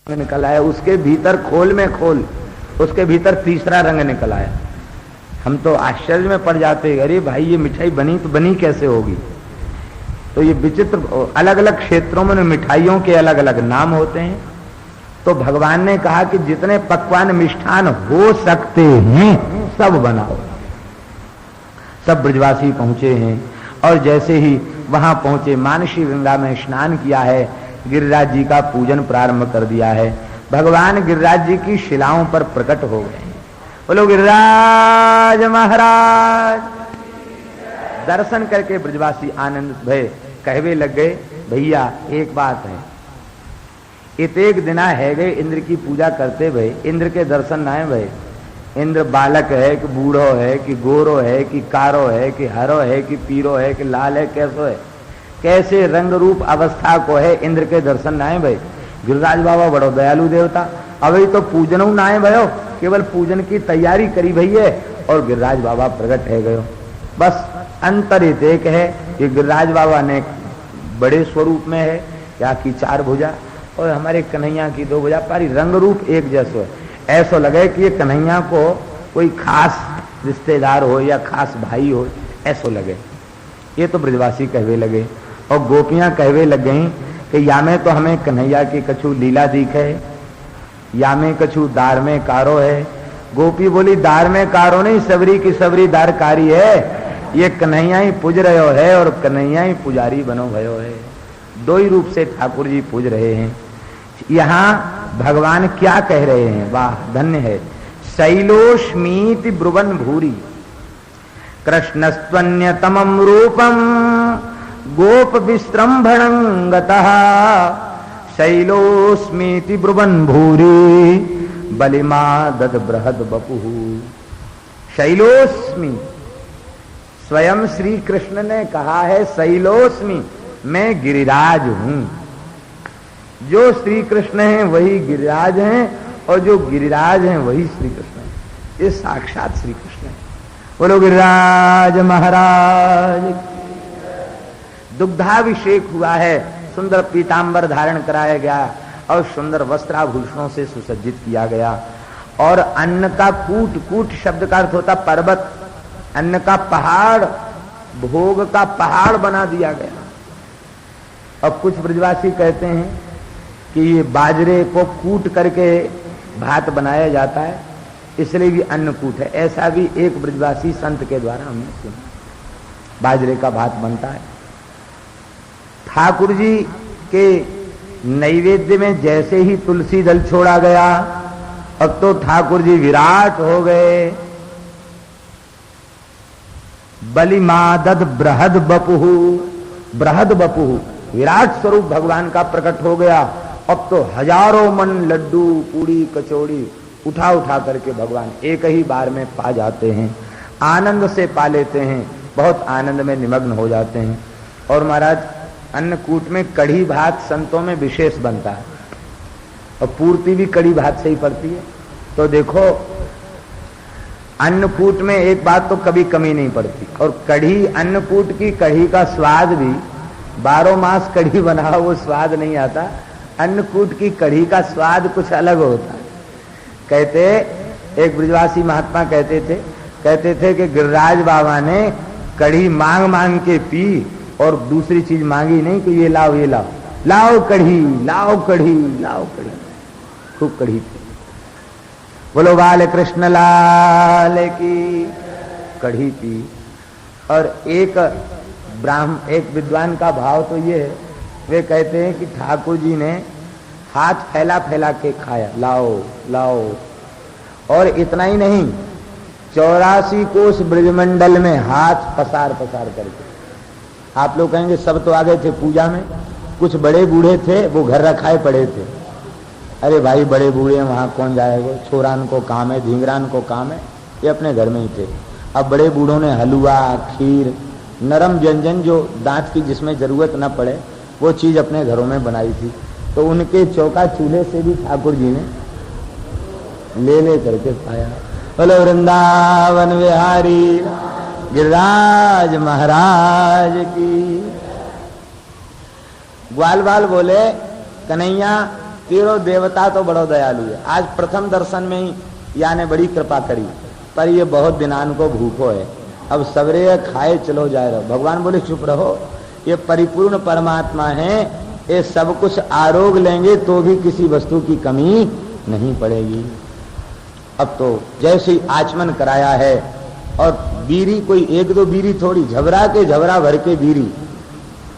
निकल आया, उसके भीतर खोल में खोल, उसके भीतर तीसरा रंग निकल आया। हम तो आश्चर्य में पड़ जाते, अरे भाई ये मिठाई बनी तो बनी कैसे होगी। तो ये विचित्र, अलग अलग क्षेत्रों में मिठाइयों के अलग अलग नाम होते हैं। तो भगवान ने कहा कि जितने पकवान मिष्ठान हो सकते हैं सब बनाओ। सब ब्रजवासी पहुंचे हैं और जैसे ही वहां पहुंचे, मानसी गंगा में स्नान किया है, गिरिराज जी का पूजन प्रारंभ कर दिया है। भगवान गिरिराज जी की शिलाओं पर प्रकट हो गए हैं। बोलो गिरिराज महाराज। दर्शन करके ब्रजवासी आनंद भय कहवे लग गए, भैया एक बात है, इतेक दिना है गए इंद्र की पूजा करते भय, इंद्र के दर्शन ना है भय। इंद्र बालक है कि बूढ़ो है कि गोरो है कि कारो है कि हरो है कि पीरो है कि लाल है, कैसो है, कैसे रंग रूप अवस्था को है, इंद्र के दर्शन ना है भाई। गिरिराज बाबा बड़ो दयालु देवता, अभी तो पूजन ना है भयो, केवल पूजन की तैयारी करी भैया और गिरिराज बाबा प्रकट है गयो। बस अंतर एक है कि गिरिराज बाबा ने बड़े स्वरूप में है, या की चार भुजा और हमारे कन्हैया की दो भुजा, पारी रंग रूप एक जैसो है। ऐसा लगे कि ये कन्हैया को कोई खास रिश्तेदार हो या खास भाई हो, ऐसा लगे। ये तो ब्रजवासी कहवे लगे और गोपियां कहवे लग गई कि या में तो हमें कन्हैया की कछु लीला दिख है, या में कछु दार में कारो है। गोपी बोली दार में कारो नहीं, सबरी की सबरी दारकारी है, ये कन्हैया ही पूज रहे है और कन्हैया ही पुजारी बनो भयो है। दो ही रूप से ठाकुर जी पूज रहे हैं। यहाँ भगवान क्या कह रहे हैं, वाह धन्य है। शैलोष्मीति ब्रुवन भूरी कृष्णस्त्वन्यतमं रूपम गोप विस्त्रंभणं गतः, शैलोस्मीति ब्रुवन भूरी बलिमा दद बृहद बपुः। शैलोस्मी, स्वयं श्री कृष्ण ने कहा है शैलोस्मी, मैं गिरिराज हूं। जो श्री कृष्ण हैं वही गिरिराज हैं और जो गिरिराज हैं वही श्री कृष्ण हैं। ये साक्षात श्री कृष्ण है। बोलो गिरिराज महाराज। दुग्धाभिषेक हुआ है, सुंदर पीतांबर धारण कराया गया और सुंदर वस्त्राभूषणों से सुसज्जित किया गया। और अन्न का कूट, कूट शब्द का अर्थ होता पर्वत, अन्न का पहाड़, भोग का पहाड़ बना दिया गया। अब कुछ ब्रजवासी कहते हैं कि ये बाजरे को कूट करके भात बनाया जाता है, इसलिए भी अन्नकूट है। ऐसा भी एक ब्रजवासी संत के द्वारा हमने सुना, बाजरे का भात बनता है। ठाकुर जी के नैवेद्य में जैसे ही तुलसी दल छोड़ा गया, अब तो ठाकुर जी विराट हो गए। बलिमादद बृहद बपुः, बृहद बपुः, विराट स्वरूप भगवान का प्रकट हो गया। अब तो हजारों मन लड्डू पूड़ी कचौड़ी उठा उठा करके भगवान एक ही बार में पा जाते हैं, आनंद से पा लेते हैं, बहुत आनंद में निमग्न हो जाते हैं। और महाराज अन्नकूट में कढ़ी भात संतों में विशेष बनता है और पूर्ति भी कढ़ी भात से ही पड़ती है। तो देखो अन्नकूट में एक बात तो कभी कमी नहीं पड़ती, और कढ़ी, अन्नकूट की कढ़ी का स्वाद भी 12 मास कढ़ी बनाओ वो स्वाद नहीं आता, अन्नकूट की कढ़ी का स्वाद कुछ अलग होता है। कहते एक ब्रजवासी महात्मा कहते थे कि गिरिराज बाबा ने कढ़ी मांग मांग के पी और दूसरी चीज मांगी नहीं कि ये लाओ ये लाओ, लाओ कढ़ी लाओ कढ़ी लाओ कढ़ी, खूब कढ़ी पी। बोलो बाल कृष्ण लाल की। कढ़ी पी। और एक विद्वान का भाव तो ये है, वे कहते हैं कि ठाकुर जी ने हाथ फैला फैला के खाया, लाओ लाओ। और इतना ही नहीं, 84 कोस ब्रजमंडल में हाथ पसार पसार करके। आप लोग कहेंगे सब तो आ गए थे पूजा में, कुछ बड़े बूढ़े थे वो घर रखाए पड़े थे। अरे भाई बड़े बूढ़े हैं वहां कौन जाएगा, छोरान को काम है, ढींगरान को काम है, ये अपने घर में ही थे। अब बड़े बूढ़ों ने हलवा, खीर, नरम व्यंजन जो दांत की जिसमें जरूरत न पड़े वो चीज अपने घरों में बनाई थी। तो उनके चौका चूल्हे से भी ठाकुर जी ने ले ले करके खाया। बोलो वृंदावन विहारी गिरिराज महाराज की। ग्वाल बाल बोले कन्हैया तेरो देवता तो बड़ो दयालु है। आज प्रथम दर्शन में ही या ने बड़ी कृपा करी, पर ये बहुत दिनान को भूखो है, अब सवेरे खाए चलो जाए रहो। भगवान बोले चुप रहो, ये परिपूर्ण परमात्मा है, ये सब कुछ आरोग लेंगे तो भी किसी वस्तु की कमी नहीं पड़ेगी। अब तो जैसे ही आचमन कराया है, और बीरी कोई एक दो बीरी थोड़ी, झबरा के झबरा भर के बीरी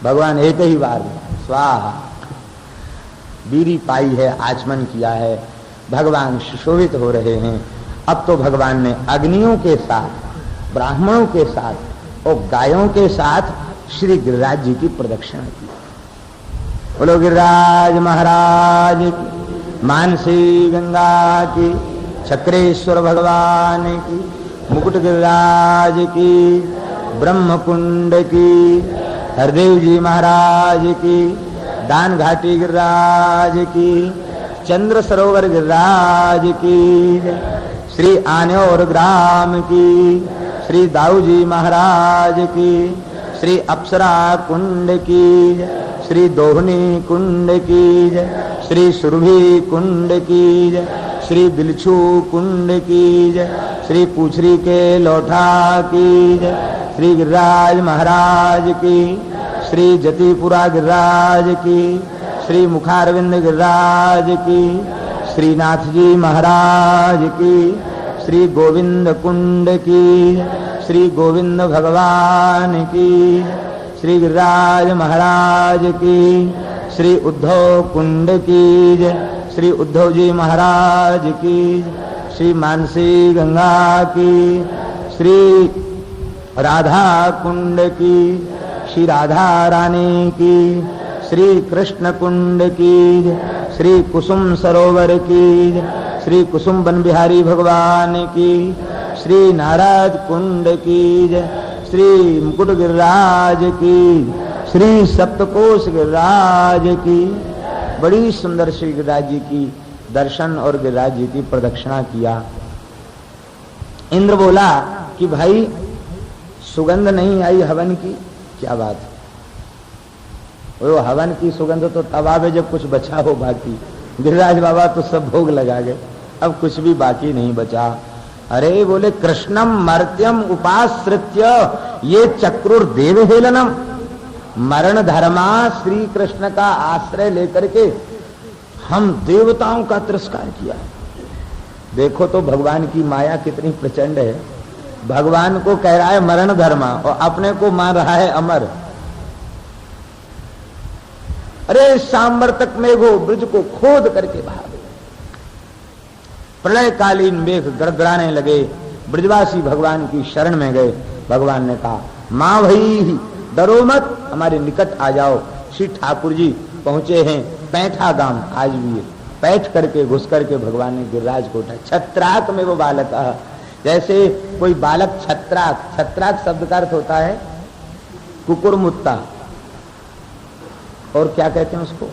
भगवान एक ही बार स्वाहा बीरी पाई है, आचमन किया है, भगवान सुशोभित हो रहे हैं। अब तो भगवान ने अग्नियों के साथ, ब्राह्मणों के साथ और गायों के साथ श्री गिरिराज जी की प्रदक्षिणा की। बोलो गिरिराज महाराज की, मानसी गंगा की, चक्रेश्वर भगवान की, मुकुट गिरिराज की, ब्रह्म कुंड की, हरदेव जी महाराज की, दान घाटी गिरिराज की, चंद्र सरोवर गिरिराज की, श्री आन्योर ग्राम की, श्री दाऊ जी महाराज की, श्री अप्सरा कुंड की, श्री दोहनी कुंड की, श्री सुरभि कुंड की, श्री बिलछू कुंड की, श्री पूछरी के लोठा की, श्री गिरिराज महाराज की, श्री जतिपुरा गिरिराज की, श्री मुखारविंद गिरिराज की, श्रीनाथ जी महाराज की, श्री गोविंद कुंड की, श्री गोविंद भगवान की, श्री गिरिराज महाराज की, श्री उद्धव कुंड की, श्री उद्धव जी महाराज की, श्री मानसी गंगा की, श्री राधा कुंड की, श्री राधा रानी की, श्री कृष्ण कुंड की, श्री कुसुम सरोवर की, श्री कुसुम वन बिहारी भगवान की, श्री नारद कुंड की, श्री मुकुट गिरिराज की, श्री सप्तकोश गिरिराज की। बड़ी सुंदर श्री गिरिराज जी की दर्शन और गिरिराज जी की प्रदक्षिणा किया। इंद्र बोला कि भाई सुगंध नहीं आई हवन की, क्या बात है? वो हवन की सुगंध तो तब आवे जब कुछ बचा हो बाकी। गिरिराज बाबा तो सब भोग लगा गए, अब कुछ भी बाकी नहीं बचा। अरे बोले कृष्णम मर्त्यम उपाश्रित्य ये चक्रुर्देव हेलनम, मरण धर्मा श्री कृष्ण का आश्रय लेकर के हम देवताओं का तिरस्कार किया। देखो तो भगवान की माया कितनी प्रचंड है। भगवान को कह रहा है मरण धर्मा और अपने को मान रहा है अमर। अरे सांवर्तक मेघो ब्रज को खोद करके भागे, प्रलयकालीन मेघ गड़गड़ाने लगे, ब्रजवासी भगवान की शरण में गए। भगवान ने कहा मां भाई डरो मत, हमारे निकट आ जाओ। श्री ठाकुर जी पहुंचे हैं पैठा गांव, आज भी पैठ करके घुस करके भगवान ने गिरिराज को उठाया। छत्राक में वो बालक, जैसे कोई बालक छत्राक, छत्राक शब्द का अर्थ होता है कुकुरमुत्ता, और क्या कहते हैं उसको,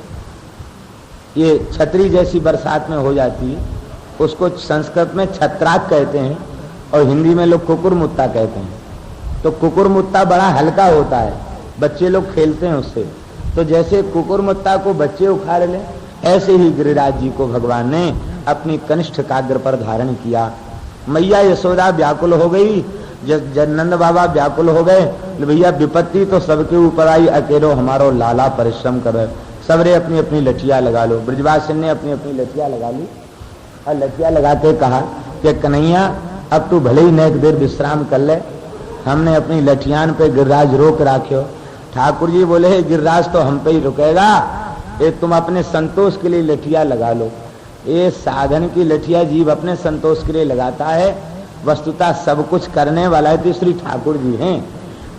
ये छतरी जैसी बरसात में हो जाती है, उसको संस्कृत में छत्राक कहते हैं और हिंदी में लोग कुकुरमुत्ता कहते हैं। तो कुकुरमुत्ता बड़ा हल्का होता है, बच्चे लोग खेलते हैं उससे। तो जैसे कुकुरमुत्ता को बच्चे उखाड़ ले, ऐसे ही गिरिराज जी को भगवान ने अपनी कनिष्ठ काग्र पर धारण किया। मैया यशोदा व्याकुल हो गई, नंद बाबा व्याकुल हो गए, भैया विपत्ति तो सबके ऊपर आई, अकेलो हमारो लाला परिश्रम करे। सबरे अपनी अपनी लठिया लगा लो। ब्रजवासिन ने अपनी अपनी लठिया लगा ली और लठिया लगा के कहा कि कन्हैया अब तू भले ही नेक देर विश्राम कर ले, हमने अपनी लठियान पे गिरिराज रोक राख्यो। ठाकुर जी बोले गिरिराज तो हम पे ही रुकेगा, ये तुम अपने संतोष के लिए लठिया लगा लो। ये साधन की लठिया जीव अपने संतोष के लिए लगाता है, वस्तुतः सब कुछ करने वाला है तो श्री ठाकुर जी हैं,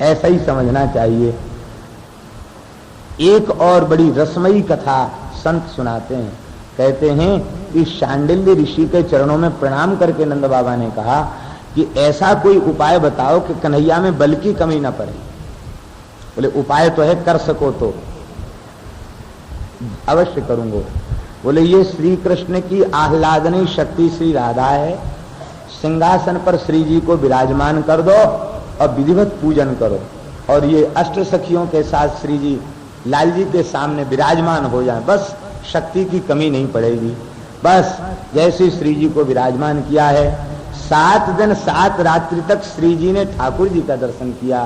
ऐसा ही समझना चाहिए। एक और बड़ी रसमयी कथा संत सुनाते हैं, कहते हैं कि शांडिल्य ऋषि के चरणों में प्रणाम करके नंद बाबा ने कहा कि ऐसा कोई उपाय बताओ कि कन्हैया में बल की कमी न पड़े। बोले उपाय तो है, कर सको तो अवश्य करूंगा। बोले ये श्री कृष्ण की आह्लादनी शक्ति श्री राधा है, सिंहासन पर श्री जी को विराजमान कर दो और विधिवत पूजन करो, और ये अष्ट सखियों के साथ श्री जी लाल जी के सामने विराजमान हो जाए, बस शक्ति की कमी नहीं पड़ेगी। बस जैसे श्री जी को विराजमान किया है, 7 दिन 7 रात्रि तक श्री जी ने ठाकुर जी का दर्शन किया,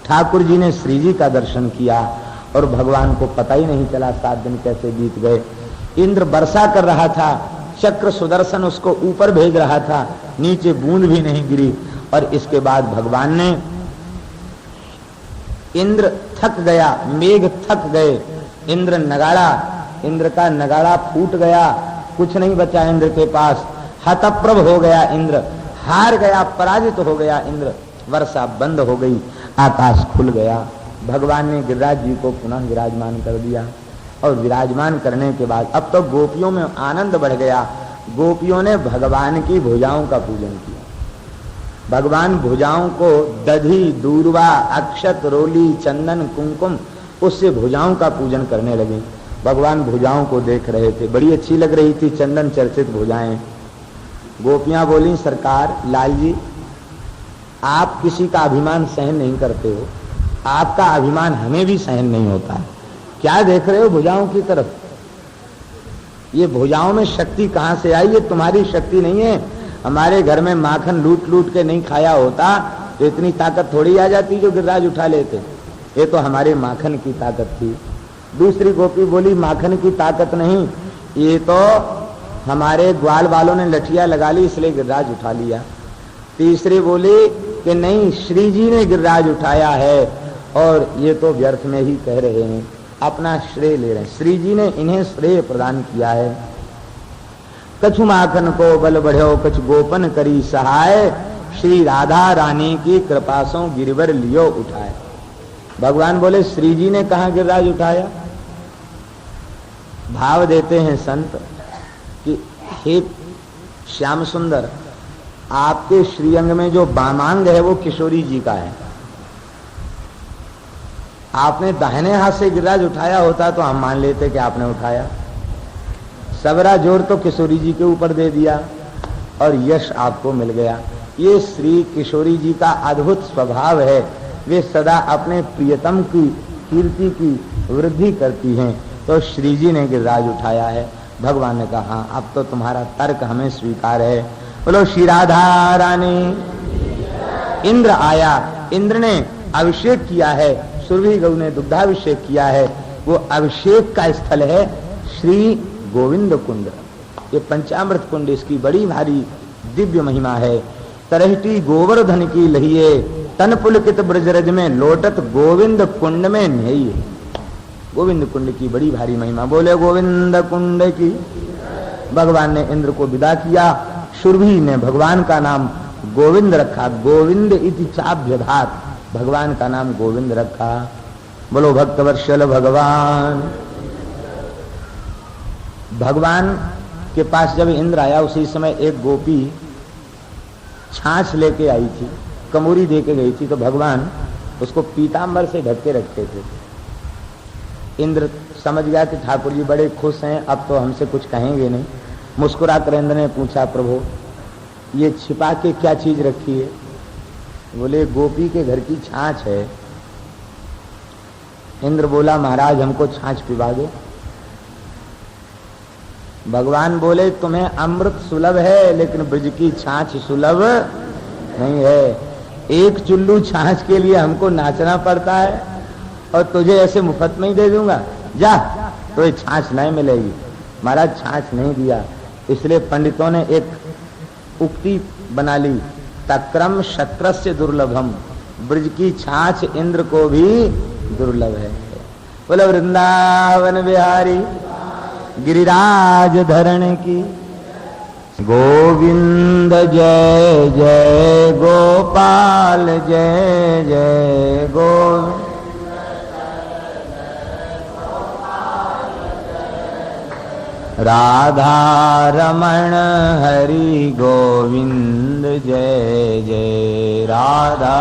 ठाकुर जी ने श्री जी का दर्शन किया, और भगवान को पता ही नहीं चला 7 दिन कैसे बीत गए। इंद्र वर्षा कर रहा था, चक्र सुदर्शन उसको ऊपर भेज रहा था, नीचे बूंद भी नहीं गिरी। और इसके बाद भगवान ने, इंद्र थक गया, मेघ थक गए, इंद्र का नगाड़ा फूट गया, कुछ नहीं बचा इंद्र के पास, हतप्रभ हो गया इंद्र, हार गया, पराजित हो गया इंद्र, वर्षा बंद हो गई, आकाश खुल गया। भगवान ने गिरिराज जी को पुनः विराजमान कर दिया, और विराजमान करने के बाद अब तो गोपियों में आनंद बढ़ गया। गोपियों ने भगवान की भुजाओं का पूजन किया। भगवान भुजाओं को दधी, दूर्वा, अक्षत, रोली, चंदन, कुमकुम, उससे भुजाओं का पूजन करने लगे। भगवान भुजाओं को देख रहे थे, बड़ी अच्छी लग रही थी चंदन चर्चित भुजाएं। गोपियां बोली, सरकार, लाल जी, आप किसी का अभिमान सहन नहीं करते हो, आपका अभिमान हमें भी सहन नहीं होता है। क्या देख रहे हो भुजाओं की तरफ? ये भुजाओं में शक्ति कहां से आई? ये तुम्हारी शक्ति नहीं है। हमारे घर में माखन लूट लूट के नहीं खाया होता तो इतनी ताकत थोड़ी आ जाती जो गिरिराज उठा लेते। ये तो हमारे माखन की ताकत थी। दूसरी गोपी बोली, माखन की ताकत नहीं, ये तो हमारे ग्वाल वालों ने लठिया लगा ली इसलिए गिरिराज उठा लिया। तीसरी बोली कि नहीं, श्री जी ने गिरिराज उठाया है, और ये तो व्यर्थ में ही कह रहे हैं, अपना श्रेय ले रहे हैं, श्री जी ने इन्हें श्रेय प्रदान किया है। कछु माखन को बल बढ़ो, कछु गोपन करी सहाय, श्री राधा रानी की कृपा सो गिरवर लियो उठाए। भगवान बोले, श्री जी ने कहा गिरिराज उठाया? भाव देते हैं संत कि हे श्याम सुंदर, आपके श्रीअंग में जो वामांग है वो किशोरी जी का है। आपने दाहिने हाथ से गिरिराज उठाया होता तो हम मान लेते कि आपने उठाया। सबरा जोर तो किशोरी जी के ऊपर दे दिया और यश आपको मिल गया। ये श्री किशोरी जी का अद्भुत स्वभाव है, वे सदा अपने प्रियतम की कीर्ति की वृद्धि करती हैं। तो श्री जी ने गिरिराज उठाया है। भगवान ने कहा, हाँ, अब तो तुम्हारा तर्क हमें स्वीकार है। बोलो श्री राधा रानी। इंद्र आया, इंद्र ने अभिषेक किया है, सुरभि गौ ने दुग्धाभिषेक किया है। वो अभिषेक का स्थल है श्री गोविंद कुंड। ये पंचामृत कुंड, इसकी बड़ी भारी दिव्य महिमा है। तरहटी गोवर्धन की लहिए, तन पुलकित ब्रजरज में लोटत गोविंद कुंड में नहीं। गोविंद कुंड की बड़ी भारी महिमा। बोले गोविंद कुंड की। भगवान ने इंद्र को विदा किया। सुरभि ने भगवान का नाम गोविंद रखा। गोविंद इति चाभ्यधात, भगवान का नाम गोविंद रखा। बोलो भक्तवत्सल भगवान। भगवान के पास जब इंद्र आया, उसी समय एक गोपी छाछ लेके आई थी, कमूरी दे के गई थी, तो भगवान उसको पीतांबर से ढक के रखते थे। इंद्र समझ गया कि ठाकुर जी बड़े खुश हैं, अब तो हमसे कुछ कहेंगे नहीं। मुस्कुरा कर इंद्र ने पूछा, प्रभु ये छिपा के क्या चीज रखी है? बोले गोपी के घर की छाछ है। इंद्र बोला, महाराज हमको छाछ पिला दो। भगवान बोले, तुम्हें अमृत सुलभ है लेकिन ब्रज की छाछ सुलभ नहीं है। एक चुल्लू छाछ के लिए हमको नाचना पड़ता है और तुझे ऐसे मुफ्त में ही दे दूंगा, जा, तो ये छाछ नहीं मिलेगी। महाराज छाछ नहीं दिया, इसलिए पंडितों ने एक उक्ति बना ली, तक्रम शत्रस्य दुर्लभम, ब्रज की छाछ इंद्र को भी दुर्लभ है। बोलो वृंदावन बिहारी गिरिराज धरण की। गोविंद जय जय गोपाल जय जय गोविंद। राधा रमण हरि गोविंद जय जय राधा।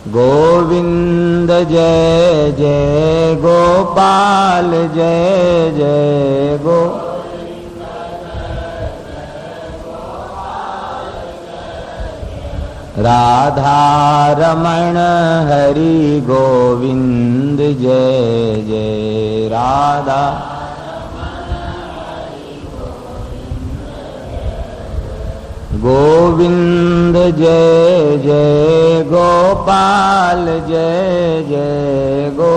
गोविंद जय जय गोपाल जय जय गो। राधा रमण हरि गोविंद जय जय। राधा गोविंद जय जय गोपाल जय जय गो।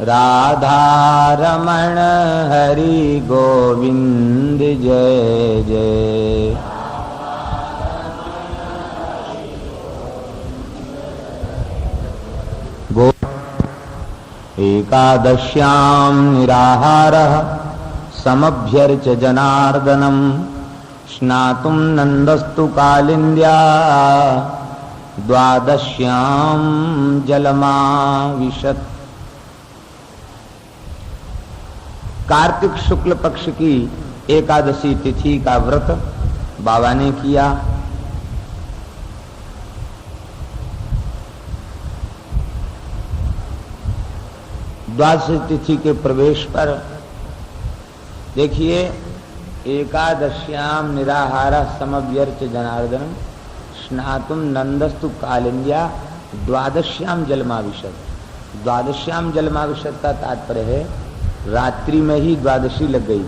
राधा रमण हरि गोविंद जय जय। गो एकादश्यां निराहारः समभ्यर्च जनार्दनं स्नातुं नन्दस्तु कालिन्द्या द्वादश्यां जलमाविशत्। कार्तिक शुक्ल पक्ष की एकादशी तिथि का व्रत बाबा ने किया। द्वादशी तिथि के प्रवेश पर देखिए, एकादश्याम निराहार समव्यर्च जनार्दन स्नातुम नंदस्तु कालिंद्या द्वादश्याम जलमाविशत। द्वादश्याम जलमाविशत का तात्पर्य है रात्रि में ही द्वादशी लग गई।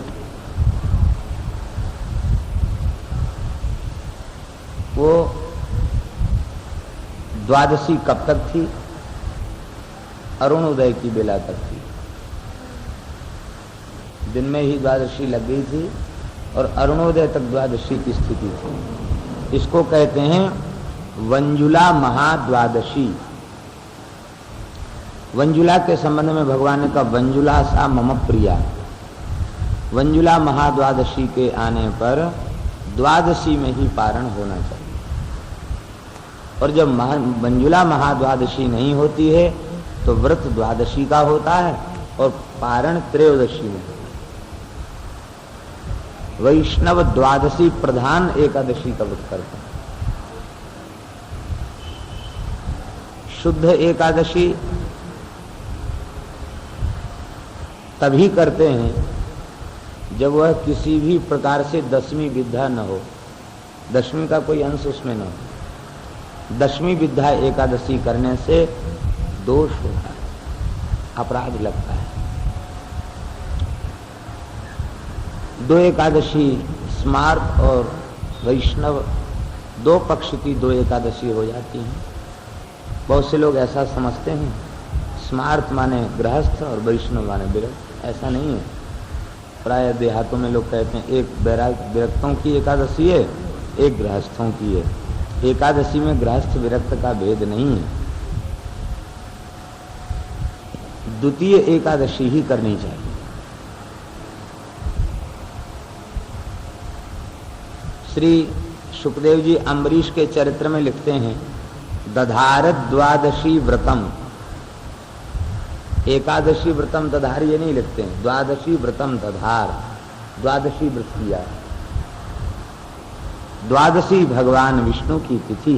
वो द्वादशी कब तक थी? अरुणोदय की बेला तक थी। दिन में ही द्वादशी लग गई थी और अरुणोदय तक द्वादशी की स्थिति थी। इसको कहते हैं वंजुला महाद्वादशी। वंजुला के संबंध में भगवान ने कहा वंजुला सा मम प्रिया। वंजुला महाद्वादशी के आने पर द्वादशी में ही पारण होना चाहिए। और जब वंजुला महाद्वादशी नहीं होती है तो व्रत द्वादशी का होता है और पारण त्रयोदशी में। वैष्णव द्वादशी प्रधान एकादशी का व्रत करते हैं। शुद्ध एकादशी तभी करते हैं जब वह किसी भी प्रकार से दशमी विद्या न हो, दशमी का कोई अंश उसमें न हो। दशमी विद्या एकादशी करने से दोष होता है, अपराध लगता है। दो एकादशी स्मार्त और वैष्णव दो पक्ष की दो एकादशी हो जाती हैं। बहुत से लोग ऐसा समझते हैं स्मार्त माने गृहस्थ और वैष्णव माने विरक्त। ऐसा नहीं है। प्राय देहातों में लोग कहते हैं एक विरक्तों की एकादशी है, एक गृहस्थों की है। एकादशी में गृहस्थ विरक्त का भेद नहीं है। द्वितीय एकादशी ही करनी चाहिए। श्री सुखदेव जी अम्बरीश के चरित्र में लिखते हैं दधारत द्वादशी व्रतम। एकादशी व्रतम दधार ये नहीं लिखते हैं, द्वादशी व्रतम दधार। द्वादशी व्रत किया। द्वादशी भगवान विष्णु की तिथि,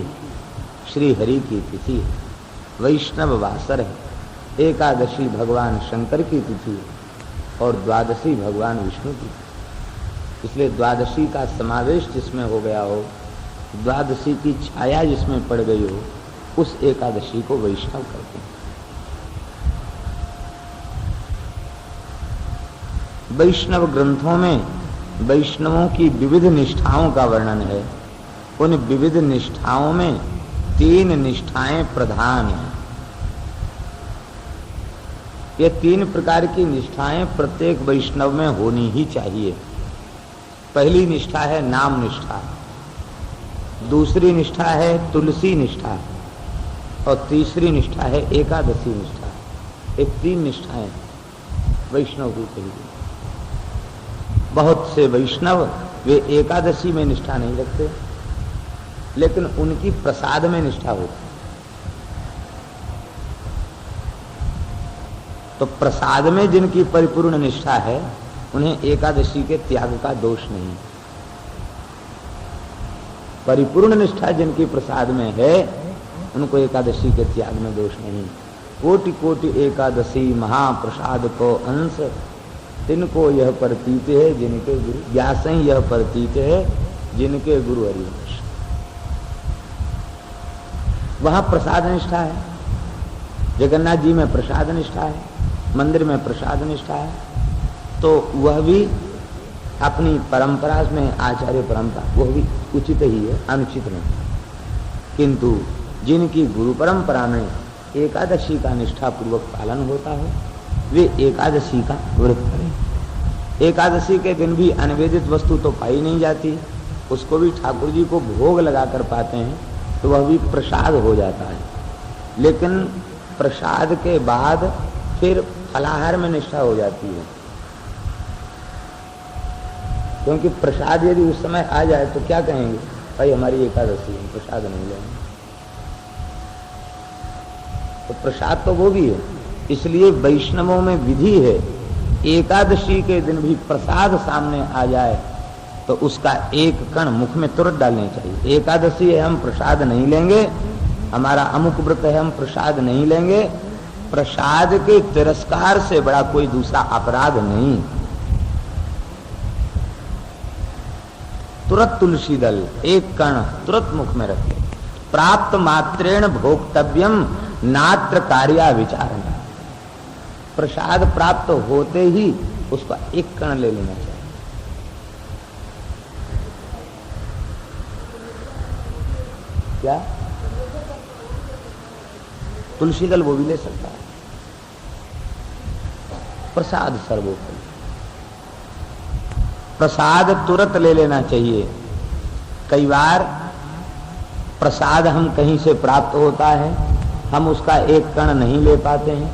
श्री हरि की तिथि, वैष्णव वासर है। एकादशी भगवान शंकर की तिथि और द्वादशी भगवान विष्णु की। इसलिए द्वादशी का समावेश जिसमें हो गया हो, द्वादशी की छाया जिसमें पड़ गई हो, उस एकादशी को वैष्णव करते हैं। वैष्णव ग्रंथों में वैष्णवों की विविध निष्ठाओं का वर्णन है। उन विविध निष्ठाओं में 3 निष्ठाएं प्रधान हैं। ये 3 प्रकार की निष्ठाएं प्रत्येक वैष्णव में होनी ही चाहिए। पहली निष्ठा है नाम निष्ठा, दूसरी निष्ठा है तुलसी निष्ठा और तीसरी निष्ठा है एकादशी निष्ठा। ये 3 निष्ठाएं वैष्णव की चाहिए। बहुत से वैष्णव वे एकादशी में निष्ठा नहीं रखते, लेकिन उनकी प्रसाद में निष्ठा होती। तो प्रसाद में जिनकी परिपूर्ण निष्ठा है उन्हें एकादशी के त्याग का दोष नहीं। परिपूर्ण निष्ठा जिनकी प्रसाद में है उनको एकादशी के त्याग में दोष नहीं। कोटि कोटि एकादशी महाप्रसाद को अंश तिनको यह प्रतीत है जिनके गुरु, व्यास ही यह प्रतीत है जिनके गुरु हरिवंश। वहां प्रसाद निष्ठा है, जगन्नाथ जी में प्रसाद निष्ठा है, मंदिर में प्रसाद निष्ठा है, तो वह भी अपनी परंपरा में आचार्य परंपरा वह भी उचित ही है, अनुचित नहीं। किंतु जिनकी गुरु परंपरा में एकादशी का निष्ठा पूर्वक पालन होता है वे एकादशी का व्रत करें। एकादशी के दिन भी अनिवेदित वस्तु तो पाई नहीं जाती, उसको भी ठाकुर जी को भोग लगाकर पाते हैं, तो वह भी प्रसाद हो जाता है। लेकिन प्रसाद के बाद फिर फलाहार में निष्ठा हो जाती है, क्योंकि प्रसाद यदि उस समय आ जाए तो क्या कहेंगे, भाई हमारी एकादशी है, प्रसाद नहीं लेंगे। तो प्रसाद तो वो भी है, इसलिए वैष्णवों में विधि है एकादशी के दिन भी प्रसाद सामने आ जाए तो उसका एक कण मुख में तुरंत डालने चाहिए। एकादशी है हम प्रसाद नहीं लेंगे, हमारा अमुक व्रत है हम प्रसाद नहीं लेंगे, प्रसाद के तिरस्कार से बड़ा कोई दूसरा अपराध नहीं। तुरंत तुलसी दल एक कण तुरंत मुख में रखे। प्राप्त मात्रेण भोक्तव्यम नात्र कार्या विचारण। प्रसाद प्राप्त होते ही उसका एक कण ले लेना चाहिए। क्या तुलसी दल वो भी ले सकता है। प्रसाद सर्वोपरि, प्रसाद तुरंत ले लेना चाहिए। कई बार प्रसाद हम कहीं से प्राप्त होता है, हम उसका एक कण नहीं ले पाते हैं,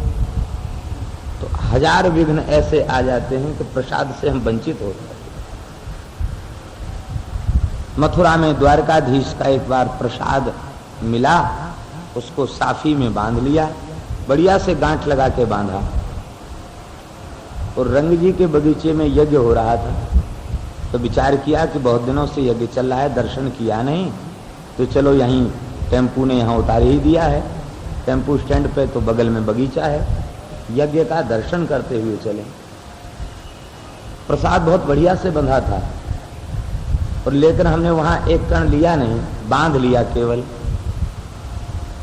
तो हजार विघ्न ऐसे आ जाते हैं कि प्रसाद से हम वंचित होते हैं। मथुरा में द्वारकाधीश का एक बार प्रसाद मिला, उसको साफी में बांध लिया, बढ़िया से गांठ लगा के बांधा, और रंग जी के बगीचे में यज्ञ हो रहा था। तो विचार किया कि बहुत दिनों से यज्ञ चल रहा है, दर्शन किया नहीं, तो चलो यहीं टेम्पू ने यहाँ उतार ही दिया है, टेम्पू स्टैंड पे तो बगल में बगीचा है, यज्ञ का दर्शन करते हुए चले। प्रसाद बहुत बढ़िया से बंधा था, और लेकिन हमने वहां एक कण लिया नहीं, बांध लिया केवल।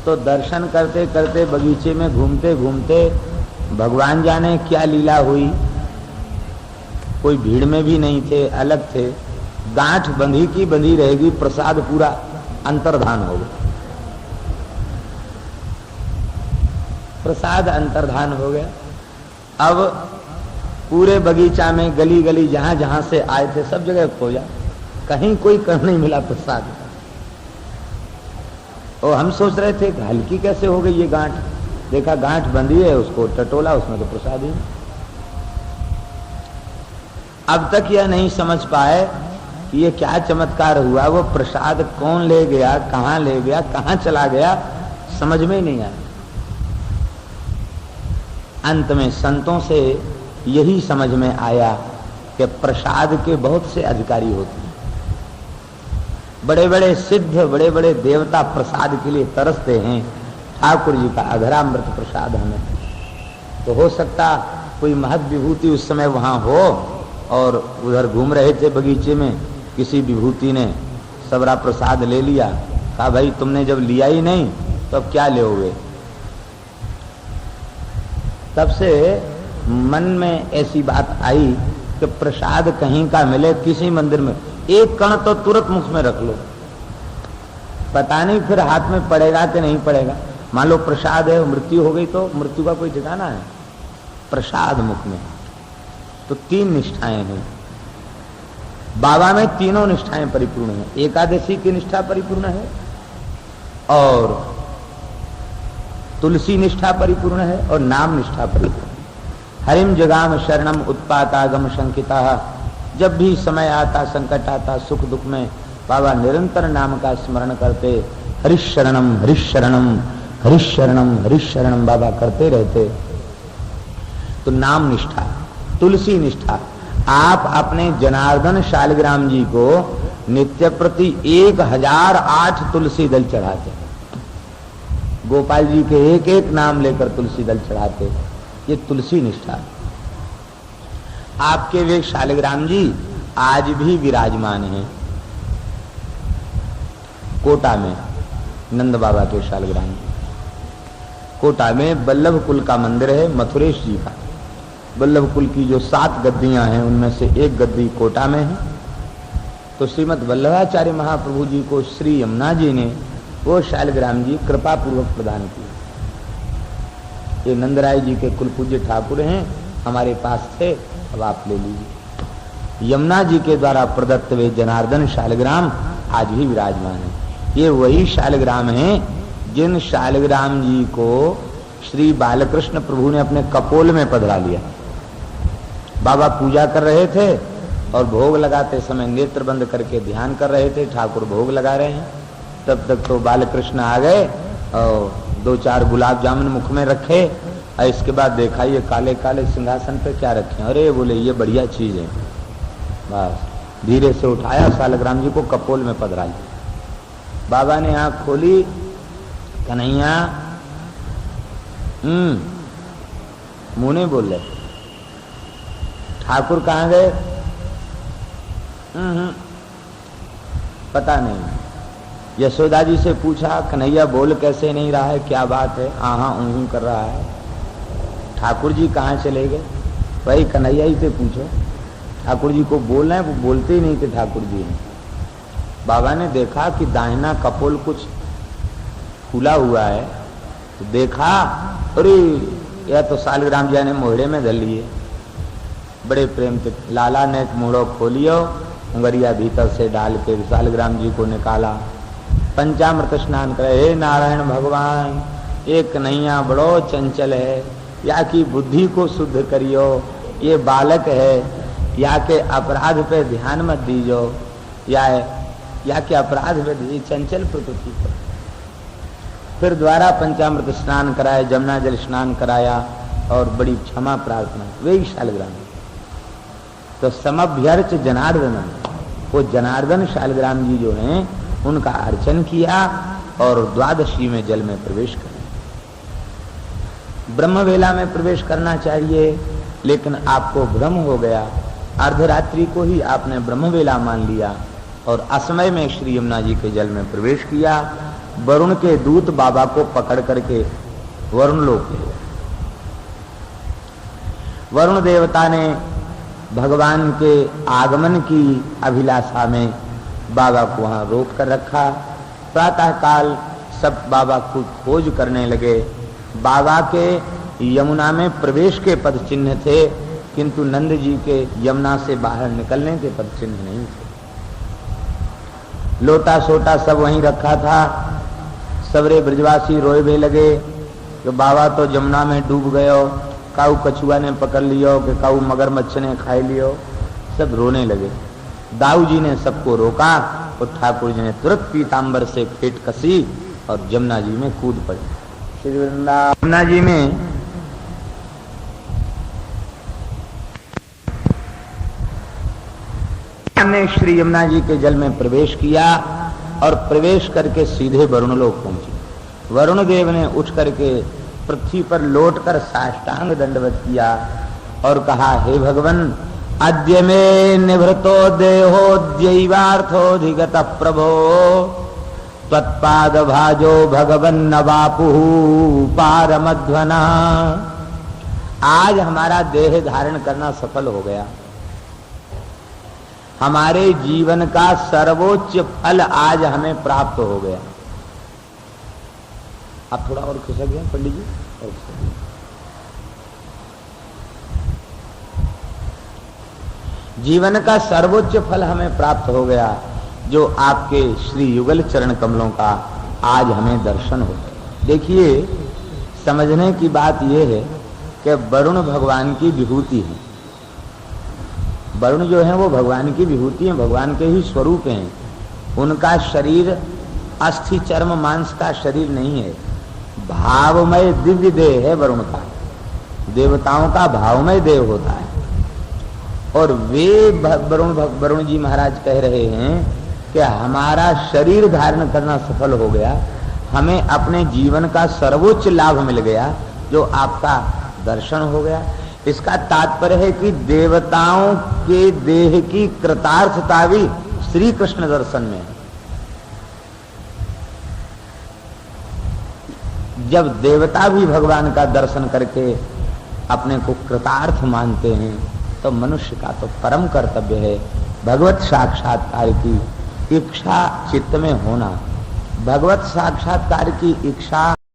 तो दर्शन करते करते बगीचे में घूमते घूमते भगवान जाने क्या लीला हुई, कोई भीड़ में भी नहीं थे, अलग थे, गांठ बंधी की बंधी रहेगी, प्रसाद पूरा अंतर्धान हो गया। प्रसाद अंतर्धान हो गया। अब पूरे बगीचा में गली गली जहां जहां से आए थे सब जगह खोजा, कहीं कोई कण नहीं मिला प्रसाद का। और हम सोच रहे थे कि हल्की कैसे हो गई ये गांठ, देखा गांठ बंधी है, उसको टटोला, उसमें तो प्रसाद ही। अब तक यह नहीं समझ पाए कि ये क्या चमत्कार हुआ, वो प्रसाद कौन ले गया, कहां ले गया, कहां चला गया, समझ में ही नहीं आया। अंत में संतों से यही समझ में आया कि प्रसाद के बहुत से अधिकारी होते हैं। बड़े बड़े सिद्ध, बड़े बड़े देवता प्रसाद के लिए तरसते हैं, ठाकुर जी का अघरामृत प्रसाद हमें। तो हो सकता कोई महत विभूति उस समय वहां हो, और उधर घूम रहे थे बगीचे में, किसी विभूति ने सबरा प्रसाद ले लिया, कहा भाई तुमने जब लिया ही नहीं तो अब क्या लोगे। तब से मन में ऐसी बात आई कि प्रसाद कहीं का मिले, किसी मंदिर में एक कण तो तुरंत मुख में रख लो, पता नहीं फिर हाथ में पड़ेगा कि नहीं पड़ेगा। मान लो प्रसाद है, मृत्यु हो गई तो मृत्यु का कोई ठिकाना है। प्रसाद मुख में तो तीन निष्ठाएं हैं। बाबा में तीनों निष्ठाएं परिपूर्ण हैं। एकादशी की निष्ठा परिपूर्ण है, और तुलसी निष्ठा परिपूर्ण है, और नाम निष्ठा परिपूर्ण है। हरिम जगाम शरणम उत्पातागम शंकिता। जब भी समय आता, संकट आता, सुख दुख में बाबा निरंतर नाम का स्मरण करते, हरिशरणम हरिशरणम हरिशरणम हरिशरणम बाबा करते रहते। तो नाम निष्ठा, तुलसी निष्ठा। आप अपने जनार्दन शालिग्राम जी को नित्य प्रति 1008 तुलसी दल चढ़ाते, गोपाल जी के एक एक नाम लेकर तुलसी दल चढ़ाते। ये तुलसी निष्ठा। आपके वे शालिग्राम जी आज भी विराजमान हैं कोटा में। नंद बाबा के शालिग्राम कोटा में वल्लभ कुल का मंदिर है, मथुरेश जी का। वल्लभ कुल की जो 7 गद्दियां हैं उनमें से एक गद्दी कोटा में है। तो श्रीमद् वल्लभाचार्य महाप्रभु जी को श्री यमुना जी ने वो शालिग्राम जी कृपा पूर्वक प्रदान किए। ये नंदराय जी के कुल पूज्य ठाकुर हैं, हमारे पास थे, अब आप ले लीजिए। यमुना जी के द्वारा प्रदत्त वे जनार्दन शालिग्राम आज भी विराजमान है। ये वही शालिग्राम हैं जिन शालिग्राम जी को श्री बालकृष्ण प्रभु ने अपने कपोल में पधरा लिया। बाबा पूजा कर रहे थे और भोग लगाते समय नेत्र बंद करके ध्यान कर रहे थे, ठाकुर भोग लगा रहे हैं। तब तक तो बालकृष्ण आ गए और 2-4 गुलाब जामुन मुख में रखे और इसके बाद देखा ये काले काले सिंहासन पे क्या रखे। अरे बोले ये बढ़िया चीज है। बस धीरे से उठाया, शालिग्राम जी को कपोल में पधरा लिया। बाबा ने आंख खोली, कन्हैया मुंह नहीं बोल रहे। ठाकुर कहाँ गए? पता नहीं। यशोदा जी से पूछा, कन्हैया बोल कैसे नहीं रहा है, क्या बात है? हाँ कर रहा है। ठाकुर जी कहाँ चले गए? भाई कन्हैया ही से पूछो। ठाकुर जी को बोलना है, वो बोलते ही नहीं थे ठाकुर जी ने। बाबा ने देखा कि दाहिना कपोल कुछ खुला हुआ है, तो देखा अरे यह तो शालिग्राम जी ने मोहड़े में धर लिए। बड़े प्रेम से लाला ने मोड़ो खोलियो, उंगरिया भीतर से डाल के शालिग्राम जी को निकाला, पंचामृत स्नान करे। हे नारायण भगवान, एक कन्हैया बड़ो चंचल है, या की बुद्धि को शुद्ध करियो, ये बालक है, या के अपराध पे ध्यान मत दीजो, या के अपराध पे दी चंचल प्रकृति पर। फिर द्वारा पंचामृत स्नान कराया, जमुना जल स्नान कराया और बड़ी क्षमा प्रार्थना। वही शालिग्राम तो समभ्यर्च जनार्दन, वो जनार्दन शालिग्राम जी जो हैं उनका अर्चन किया और द्वादशी में जल में प्रवेश कर। ब्रह्मवेला में प्रवेश करना चाहिए, लेकिन आपको भ्रम हो गया, अर्धरात्रि को ही आपने ब्रह्मवेला मान लिया और असमय में श्री यमुना जी के जल में प्रवेश किया। वरुण के दूत बाबा को पकड़ करके वरुण लोक ले गए। वरुण देवता ने भगवान के आगमन की अभिलाषा में बाबा को वहां रोक कर रखा। प्रातः काल सब बाबा को खोज करने लगे। बाबा के यमुना में प्रवेश के पद चिन्ह थे, किंतु नंद जी के यमुना से बाहर निकलने के पद चिन्ह नहीं थे। लोटा सोटा सब वहीं रखा था। सबरे ब्रजवासी रोए भी लगे कि बाबा तो यमुना में डूब गयो, काऊ कछुआ ने पकड़ लियो, कि काऊ मगरमच्छ ने खाई लियो। सब रोने लगे। दाऊ जी ने सबको रोका और ठाकुर जी ने तुरंत पीतांबर से फेंट कसी और यमुना जी में कूद पड़े। श्री यमुना जी में ने श्री यमुना जी के जल में प्रवेश किया और प्रवेश करके सीधे वरुण लोक पहुंचे। वरुण देव ने उठ करके पृथ्वी पर लौटकर साष्टांग दंडवत किया और कहा, हे भगवन, अद्य में निभृतो देहोद्यैवार्थोधिगत प्रभो त्वत्पाद भाजो भगवन नवापुः पारमध्वना। आज हमारा देह धारण करना सफल हो गया। हमारे जीवन का सर्वोच्च फल आज हमें प्राप्त हो गया। आप थोड़ा और खिसक गए पंडित जी, और जीवन का सर्वोच्च फल हमें प्राप्त हो गया, जो आपके श्री युगल चरण कमलों का आज हमें दर्शन हो गया। देखिए, समझने की बात यह है कि वरुण भगवान की विभूति है। वरुण जो है वो भगवान की विभूति है, भगवान के ही स्वरूप हैं। उनका शरीर अस्थि चर्म मांस का शरीर नहीं है, भावमय दिव्य देह है वरुण का। देवताओं का भावमय देव होता है। और वे वरुण जी महाराज कह रहे हैं कि हमारा शरीर धारण करना सफल हो गया, हमें अपने जीवन का सर्वोच्च लाभ मिल गया, जो आपका दर्शन हो गया। इसका तात्पर्य है कि देवताओं के देह की कृतार्थता भी श्री कृष्ण दर्शन में है। जब देवता भी भगवान का दर्शन करके अपने को कृतार्थ मानते हैं तो मनुष्य का तो परम कर्तव्य है भगवत साक्षात्कार की इच्छा चित्त में होना। भगवत साक्षात्कार की इच्छा